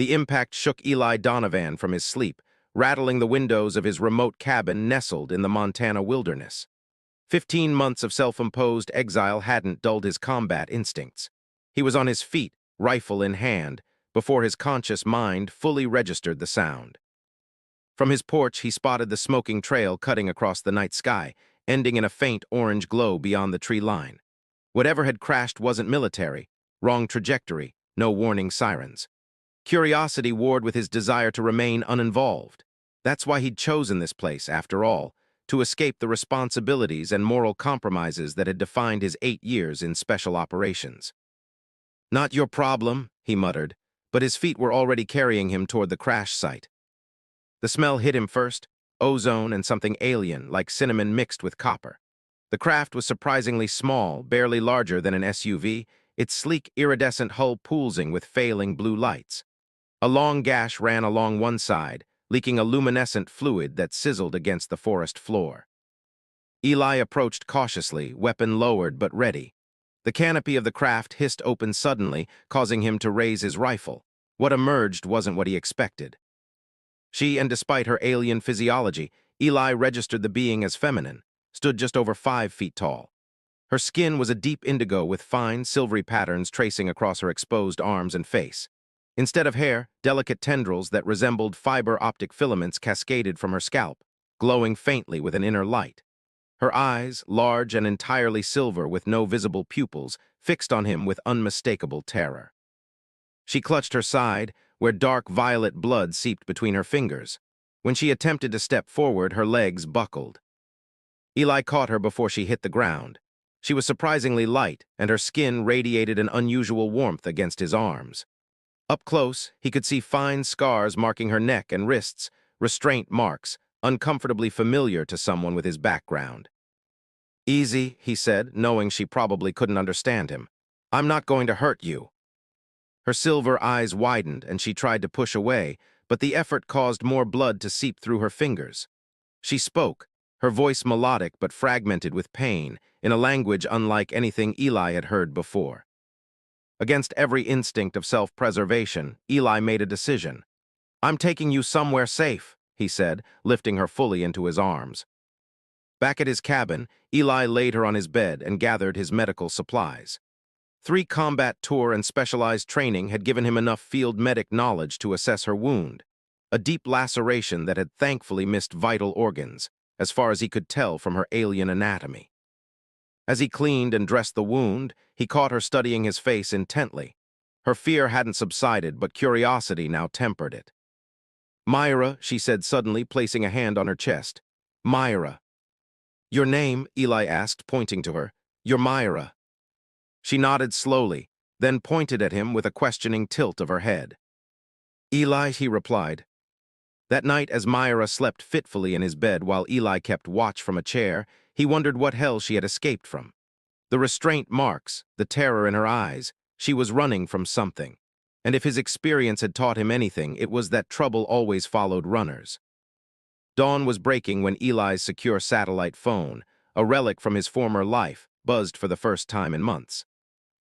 The impact shook Eli Donovan from his sleep, rattling the windows of his remote cabin nestled in the Montana wilderness. 15 months of self-imposed exile hadn't dulled his combat instincts. He was on his feet, rifle in hand, before his conscious mind fully registered the sound. From his porch, he spotted the smoking trail cutting across the night sky, ending in a faint orange glow beyond the tree line. Whatever had crashed wasn't military, wrong trajectory, no warning sirens. Curiosity warred with his desire to remain uninvolved. That's why he'd chosen this place, after all, to escape the responsibilities and moral compromises that had defined his 8 years in special operations. "Not your problem," he muttered, but his feet were already carrying him toward the crash site. The smell hit him first, ozone and something alien, like cinnamon mixed with copper. The craft was surprisingly small, barely larger than an SUV, its sleek, iridescent hull pulsing with failing blue lights. A long gash ran along one side, leaking a luminescent fluid that sizzled against the forest floor. Eli approached cautiously, weapon lowered but ready. The canopy of the craft hissed open suddenly, causing him to raise his rifle. What emerged wasn't what he expected. And despite her alien physiology, Eli registered the being as feminine, stood just over 5 feet tall. Her skin was a deep indigo with fine, silvery patterns tracing across her exposed arms and face. Instead of hair, delicate tendrils that resembled fiber optic filaments cascaded from her scalp, glowing faintly with an inner light. Her eyes, large and entirely silver with no visible pupils, fixed on him with unmistakable terror. She clutched her side, where dark violet blood seeped between her fingers. When she attempted to step forward, her legs buckled. Eli caught her before she hit the ground. She was surprisingly light, and her skin radiated an unusual warmth against his arms. Up close, he could see fine scars marking her neck and wrists, restraint marks, uncomfortably familiar to someone with his background. "Easy," he said, knowing she probably couldn't understand him. "I'm not going to hurt you." Her silver eyes widened, and she tried to push away, but the effort caused more blood to seep through her fingers. She spoke, her voice melodic but fragmented with pain, in a language unlike anything Eli had heard before. Against every instinct of self-preservation, Eli made a decision. "I'm taking you somewhere safe," he said, lifting her fully into his arms. Back at his cabin, Eli laid her on his bed and gathered his medical supplies. 3 combat tour and specialized training had given him enough field medic knowledge to assess her wound, a deep laceration that had thankfully missed vital organs, as far as he could tell from her alien anatomy. As he cleaned and dressed the wound, he caught her studying his face intently. Her fear hadn't subsided, but curiosity now tempered it. "Myra," she said suddenly, placing a hand on her chest. "Myra." "Your name?" Eli asked, pointing to her. "You're Myra." She nodded slowly, then pointed at him with a questioning tilt of her head. "Eli," he replied. That night, as Myra slept fitfully in his bed while Eli kept watch from a chair, he wondered what hell she had escaped from. The restraint marks, the terror in her eyes, she was running from something. And if his experience had taught him anything, it was that trouble always followed runners. Dawn was breaking when Eli's secure satellite phone, a relic from his former life, buzzed for the first time in months.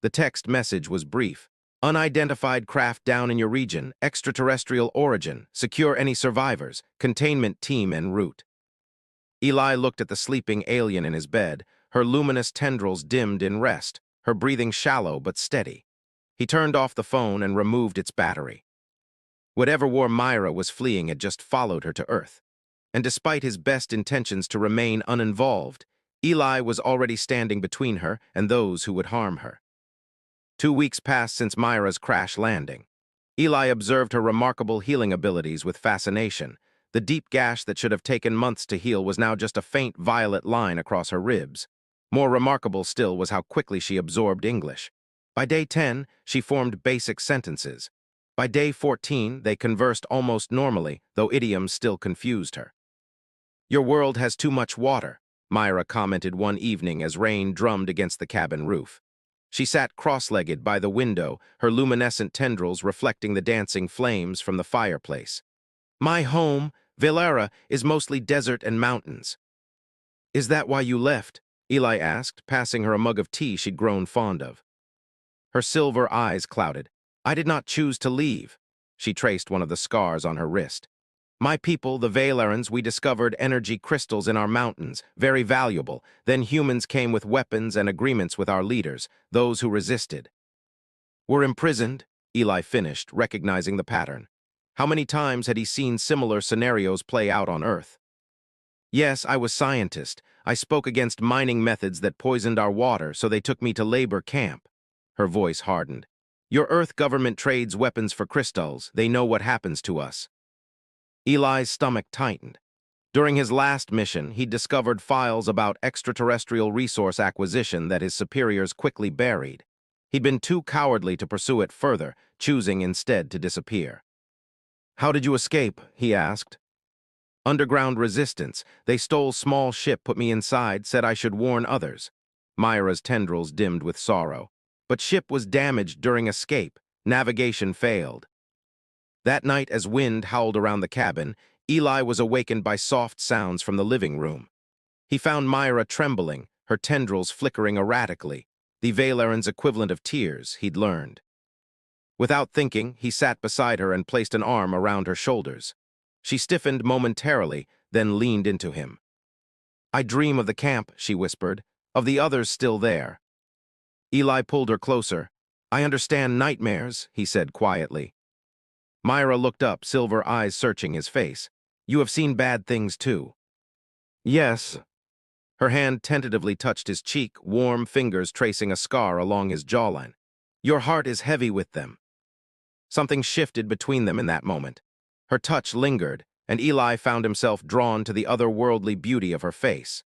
The text message was brief. "Unidentified craft down in your region, extraterrestrial origin, secure any survivors, containment team en route." Eli looked at the sleeping alien in his bed, her luminous tendrils dimmed in rest, her breathing shallow but steady. He turned off the phone and removed its battery. Whatever war Myra was fleeing had just followed her to Earth. And despite his best intentions to remain uninvolved, Eli was already standing between her and those who would harm her. 2 weeks passed since Myra's crash landing. Eli observed her remarkable healing abilities with fascination. The deep gash that should have taken months to heal was now just a faint violet line across her ribs. More remarkable still was how quickly she absorbed English. By day 10, she formed basic sentences. By day 14, they conversed almost normally, though idioms still confused her. "Your world has too much water," Myra commented one evening as rain drummed against the cabin roof. She sat cross-legged by the window, her luminescent tendrils reflecting the dancing flames from the fireplace. "My home, Valera, is mostly desert and mountains." "Is that why you left?" Eli asked, passing her a mug of tea she'd grown fond of. Her silver eyes clouded. "I did not choose to leave." She traced one of the scars on her wrist. My people, the Valerans, we discovered energy crystals in our mountains, very valuable. Then humans came with weapons and agreements with our leaders, those who resisted. Were imprisoned, Eli finished, recognizing the pattern. How many times had he seen similar scenarios play out on Earth? Yes, I was scientist. I spoke against mining methods that poisoned our water, so they took me to labor camp. Her voice hardened. Your Earth government trades weapons for crystals. They know what happens to us. Eli's stomach tightened. During his last mission, he discovered files about extraterrestrial resource acquisition that his superiors quickly buried. He'd been too cowardly to pursue it further, choosing instead to disappear. How did you escape? He asked. Underground resistance. They stole small ship, put me inside, said I should warn others. Myra's tendrils dimmed with sorrow. But ship was damaged during escape. Navigation failed. That night, as wind howled around the cabin, Eli was awakened by soft sounds from the living room. He found Myra trembling, her tendrils flickering erratically, the Valeran's equivalent of tears, he'd learned. Without thinking, he sat beside her and placed an arm around her shoulders. She stiffened momentarily, then leaned into him. I dream of the camp, she whispered, of the others still there. Eli pulled her closer. I understand nightmares, he said quietly. Myra looked up, silver eyes searching his face. You have seen bad things too. Yes. Her hand tentatively touched his cheek, warm fingers tracing a scar along his jawline. Your heart is heavy with them. Something shifted between them in that moment. Her touch lingered, and Eli found himself drawn to the otherworldly beauty of her face.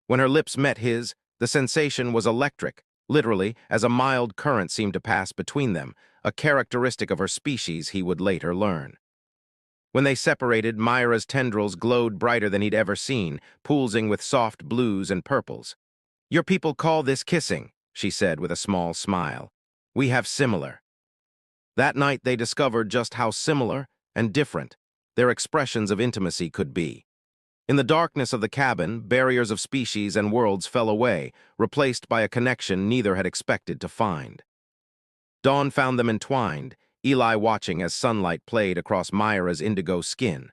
When her lips met his, the sensation was electric, literally, as a mild current seemed to pass between them, a characteristic of her species he would later learn. When they separated, Myra's tendrils glowed brighter than he'd ever seen, pulsing with soft blues and purples. Your people call this kissing, she said with a small smile. We have similar. That night they discovered just how similar and different their expressions of intimacy could be. In the darkness of the cabin, barriers of species and worlds fell away, replaced by a connection neither had expected to find. Dawn found them entwined, Eli watching as sunlight played across Myra's indigo skin.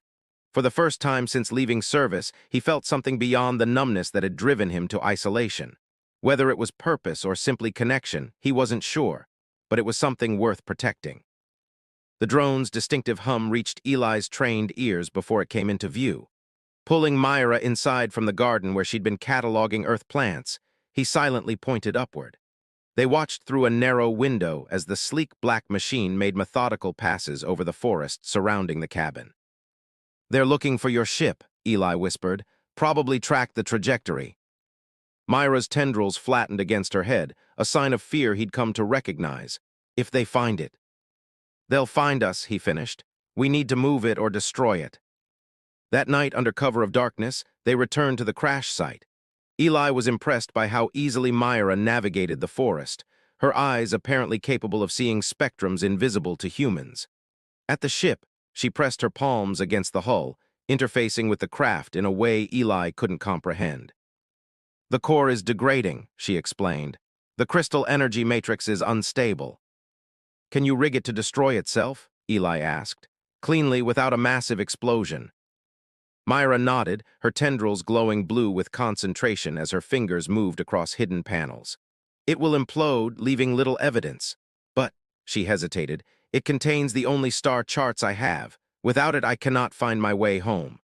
For the first time since leaving service, he felt something beyond the numbness that had driven him to isolation. Whether it was purpose or simply connection, he wasn't sure, but it was something worth protecting. The drone's distinctive hum reached Eli's trained ears before it came into view. Pulling Myra inside from the garden where she'd been cataloging Earth plants, he silently pointed upward. They watched through a narrow window as the sleek black machine made methodical passes over the forest surrounding the cabin. They're looking for your ship, Eli whispered. Probably tracked the trajectory. Myra's tendrils flattened against her head, a sign of fear he'd come to recognize. If they find it. They'll find us, he finished. We need to move it or destroy it. That night, under cover of darkness, they returned to the crash site. Eli was impressed by how easily Myra navigated the forest, her eyes apparently capable of seeing spectrums invisible to humans. At the ship, she pressed her palms against the hull, interfacing with the craft in a way Eli couldn't comprehend. The core is degrading, she explained. The crystal energy matrix is unstable. Can you rig it to destroy itself? Eli asked, cleanly without a massive explosion. Myra nodded, her tendrils glowing blue with concentration as her fingers moved across hidden panels. It will implode, leaving little evidence. But, she hesitated, it contains the only star charts I have. Without it, I cannot find my way home.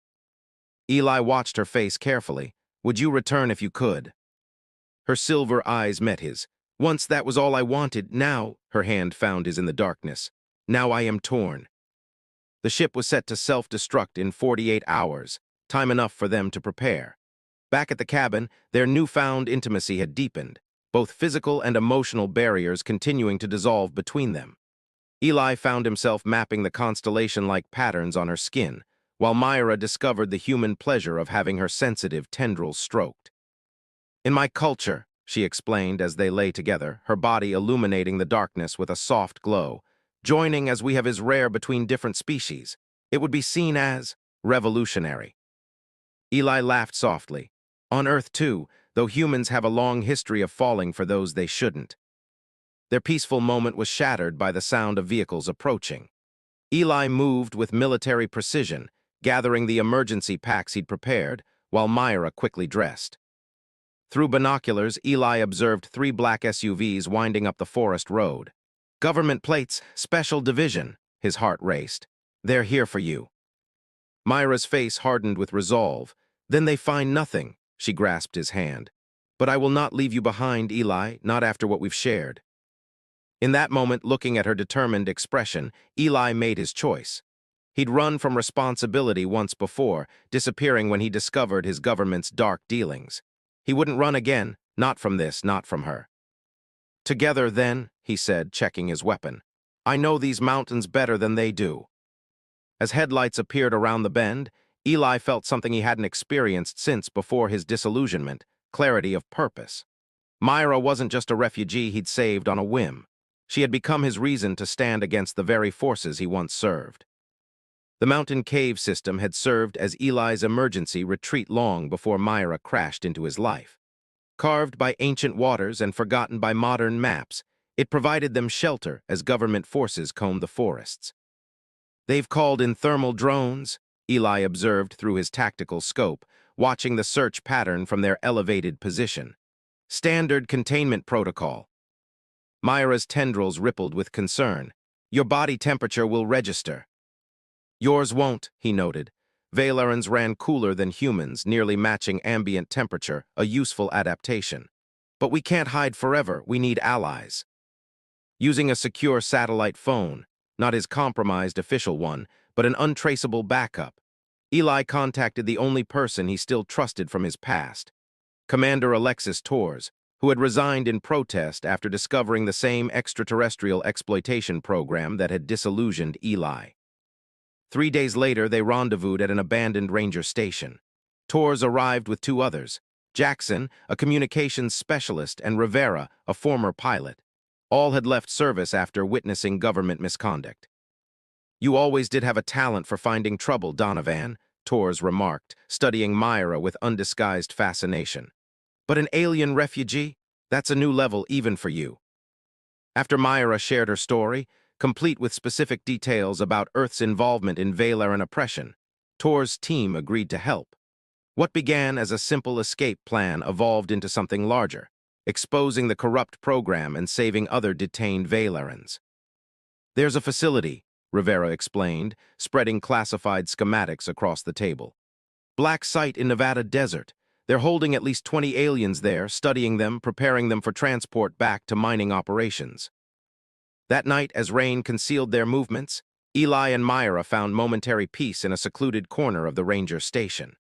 Eli watched her face carefully. Would you return if you could? Her silver eyes met his. Once that was all I wanted, now, her hand found his in the darkness. Now I am torn. The ship was set to self-destruct in 48 hours, time enough for them to prepare. Back at the cabin, their newfound intimacy had deepened, both physical and emotional barriers continuing to dissolve between them. Eli found himself mapping the constellation-like patterns on her skin, while Myra discovered the human pleasure of having her sensitive tendrils stroked. In my culture, she explained as they lay together, her body illuminating the darkness with a soft glow, joining as we have is rare between different species. It would be seen as revolutionary. Eli laughed softly. On Earth, too, though humans have a long history of falling for those they shouldn't. Their peaceful moment was shattered by the sound of vehicles approaching. Eli moved with military precision, gathering the emergency packs he'd prepared, while Myra quickly dressed. Through binoculars, Eli observed 3 black SUVs winding up the forest road. "Government plates, special division," his heart raced. "They're here for you." Myra's face hardened with resolve. "Then they find nothing," she grasped his hand. "But I will not leave you behind, Eli, not after what we've shared." In that moment, looking at her determined expression, Eli made his choice. He'd run from responsibility once before, disappearing when he discovered his government's dark dealings. He wouldn't run again, not from this, not from her. "Together, then," he said, checking his weapon. "I know these mountains better than they do." As headlights appeared around the bend, Eli felt something he hadn't experienced since before his disillusionment: clarity of purpose. Myra wasn't just a refugee he'd saved on a whim. She had become his reason to stand against the very forces he once served. The mountain cave system had served as Eli's emergency retreat long before Myra crashed into his life. Carved by ancient waters and forgotten by modern maps, it provided them shelter as government forces combed the forests. "They've called in thermal drones," Eli observed through his tactical scope, watching the search pattern from their elevated position. "Standard containment protocol." Myra's tendrils rippled with concern. "Your body temperature will register." "Yours won't," he noted. Valerans ran cooler than humans, nearly matching ambient temperature, a useful adaptation. "But we can't hide forever, we need allies." Using a secure satellite phone, not his compromised official one, but an untraceable backup, Eli contacted the only person he still trusted from his past, Commander Alexis Torres, who had resigned in protest after discovering the same extraterrestrial exploitation program that had disillusioned Eli. 3 days later, they rendezvoused at an abandoned ranger station. Torres arrived with 2 others, Jackson, a communications specialist, and Rivera, a former pilot. All had left service after witnessing government misconduct. "You always did have a talent for finding trouble, Donovan," Torres remarked, studying Myra with undisguised fascination. "But an alien refugee? That's a new level even for you." After Myra shared her story, complete with specific details about Earth's involvement in Valeran oppression, Tor's team agreed to help. What began as a simple escape plan evolved into something larger, exposing the corrupt program and saving other detained Valerans. "There's a facility," Rivera explained, spreading classified schematics across the table. "Black site in Nevada desert. They're holding at least 20 aliens there, studying them, preparing them for transport back to mining operations." That night, as rain concealed their movements, Eli and Myra found momentary peace in a secluded corner of the ranger station.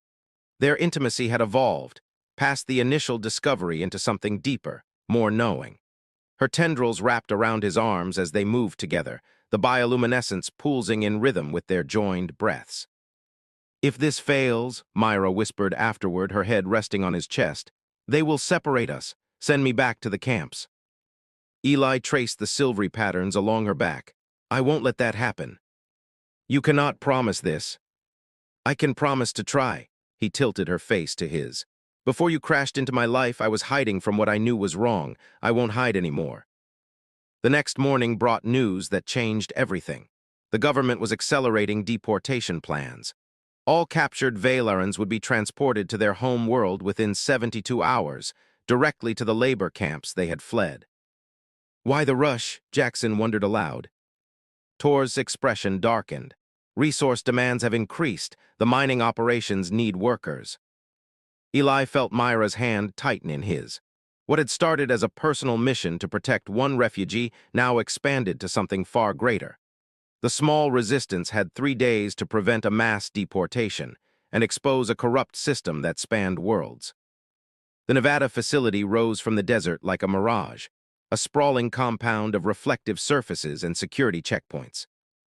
Their intimacy had evolved, past the initial discovery into something deeper, more knowing. Her tendrils wrapped around his arms as they moved together, the bioluminescence pulsing in rhythm with their joined breaths. "If this fails," Myra whispered afterward, her head resting on his chest, "they will separate us, send me back to the camps." Eli traced the silvery patterns along her back. "I won't let that happen." "You cannot promise this." "I can promise to try." He tilted her face to his. "Before you crashed into my life, I was hiding from what I knew was wrong. I won't hide anymore." The next morning brought news that changed everything. The government was accelerating deportation plans. All captured Valerans would be transported to their home world within 72 hours, directly to the labor camps they had fled. "Why the rush?" Jackson wondered aloud. Tor's expression darkened. "Resource demands have increased. The mining operations need workers." Eli felt Myra's hand tighten in his. What had started as a personal mission to protect one refugee now expanded to something far greater. The small resistance had 3 days to prevent a mass deportation and expose a corrupt system that spanned worlds. The Nevada facility rose from the desert like a mirage, a sprawling compound of reflective surfaces and security checkpoints.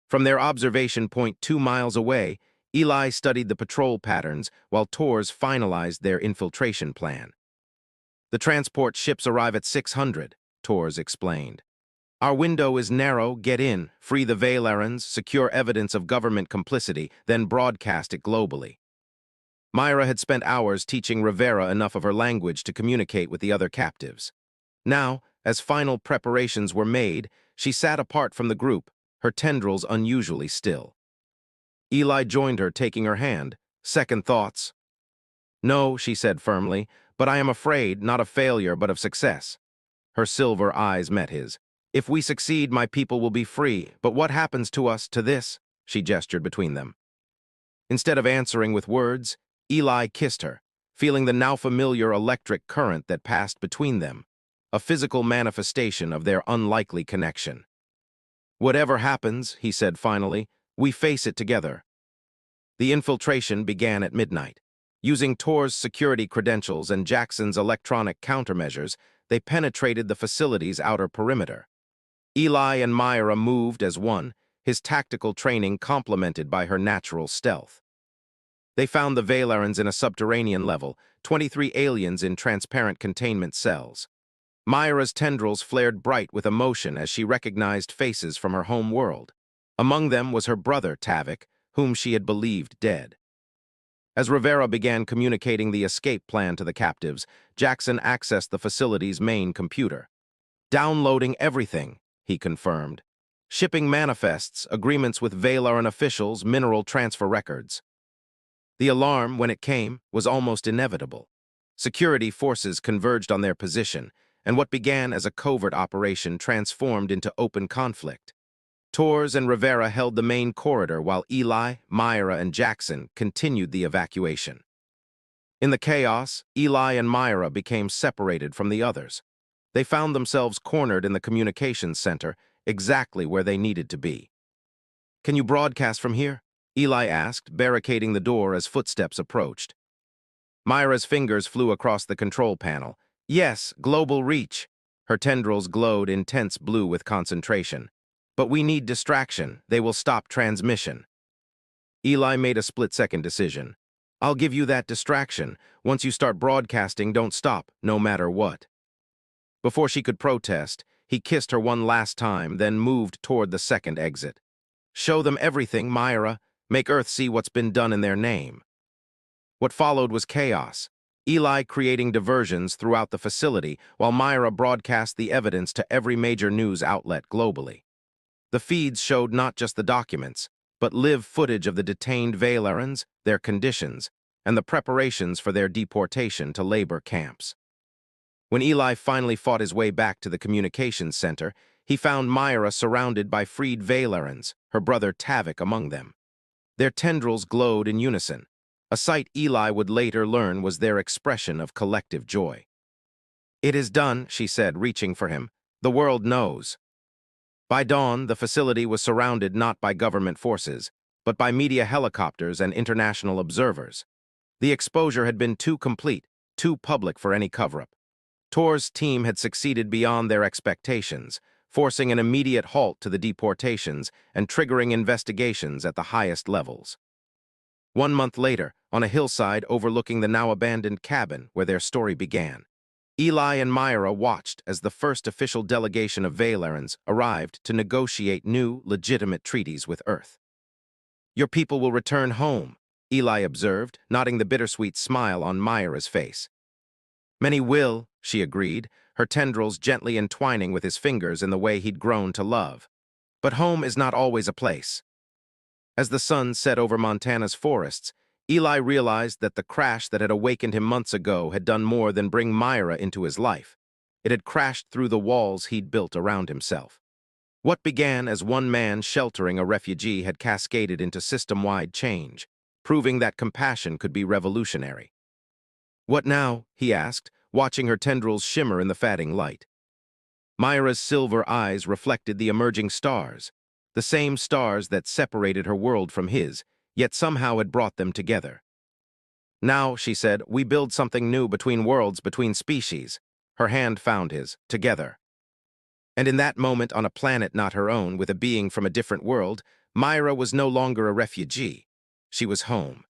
From their observation point 2 miles away, Eli studied the patrol patterns while Torres finalized their infiltration plan. "The transport ships arrive at 600, Torres explained. "Our window is narrow, get in, free the Valerans, secure evidence of government complicity, then broadcast it globally." Myra had spent hours teaching Rivera enough of her language to communicate with the other captives. Now, as final preparations were made, she sat apart from the group, her tendrils unusually still. Eli joined her, taking her hand. "Second thoughts?" "No," she said firmly, "but I am afraid, not of failure, but of success." Her silver eyes met his. "If we succeed, my people will be free, but what happens to us, to this?" She gestured between them. Instead of answering with words, Eli kissed her, feeling the now familiar electric current that passed between them, a physical manifestation of their unlikely connection. "Whatever happens," he said finally, "we face it together." The infiltration began at midnight. Using Tor's security credentials and Jackson's electronic countermeasures, they penetrated the facility's outer perimeter. Eli and Myra moved as one, his tactical training complemented by her natural stealth. They found the Valerans in a subterranean level, 23 aliens in transparent containment cells. Myra's tendrils flared bright with emotion as she recognized faces from her home world. Among them was her brother, Tavik, whom she had believed dead. As Rivera began communicating the escape plan to the captives, Jackson accessed the facility's main computer. "Downloading everything," he confirmed. "Shipping manifests, agreements with Valeran officials, mineral transfer records." The alarm, when it came, was almost inevitable. Security forces converged on their position, and what began as a covert operation transformed into open conflict. Torres and Rivera held the main corridor while Eli, Myra, and Jackson continued the evacuation. In the chaos, Eli and Myra became separated from the others. They found themselves cornered in the communications center, exactly where they needed to be. "Can you broadcast from here?" Eli asked, barricading the door as footsteps approached. Myra's fingers flew across the control panel. "Yes, global reach." Her tendrils glowed intense blue with concentration. "But we need distraction. They will stop transmission." Eli made a split-second decision. "I'll give you that distraction. Once you start broadcasting, don't stop, no matter what." Before she could protest, he kissed her one last time, then moved toward the second exit. "Show them everything, Myra. Make Earth see what's been done in their name." What followed was chaos. Eli creating diversions throughout the facility, while Myra broadcast the evidence to every major news outlet globally. The feeds showed not just the documents, but live footage of the detained Valerans, their conditions, and the preparations for their deportation to labor camps. When Eli finally fought his way back to the communications center, he found Myra surrounded by freed Valerans, her brother Tavik among them. Their tendrils glowed in unison, a sight Eli would later learn was their expression of collective joy. "It is done," she said, reaching for him. "The world knows." By dawn, the facility was surrounded not by government forces, but by media helicopters and international observers. The exposure had been too complete, too public for any cover-up. Tor's team had succeeded beyond their expectations, forcing an immediate halt to the deportations and triggering investigations at the highest levels. 1 month later, on a hillside overlooking the now-abandoned cabin where their story began, Eli and Myra watched as the first official delegation of Valerans arrived to negotiate new, legitimate treaties with Earth. "Your people will return home," Eli observed, nodding the bittersweet smile on Myra's face. "Many will," she agreed, her tendrils gently entwining with his fingers in the way he'd grown to love. "But home is not always a place." As the sun set over Montana's forests, Eli realized that the crash that had awakened him months ago had done more than bring Myra into his life. It had crashed through the walls he'd built around himself. What began as one man sheltering a refugee had cascaded into system-wide change, proving that compassion could be revolutionary. "What now?" he asked, watching her tendrils shimmer in the fading light. Myra's silver eyes reflected the emerging stars, the same stars that separated her world from his, yet somehow had brought them together. "Now," she said, "we build something new between worlds, between species." Her hand found his, "Together." And in that moment, on a planet not her own, with a being from a different world, Myra was no longer a refugee. She was home.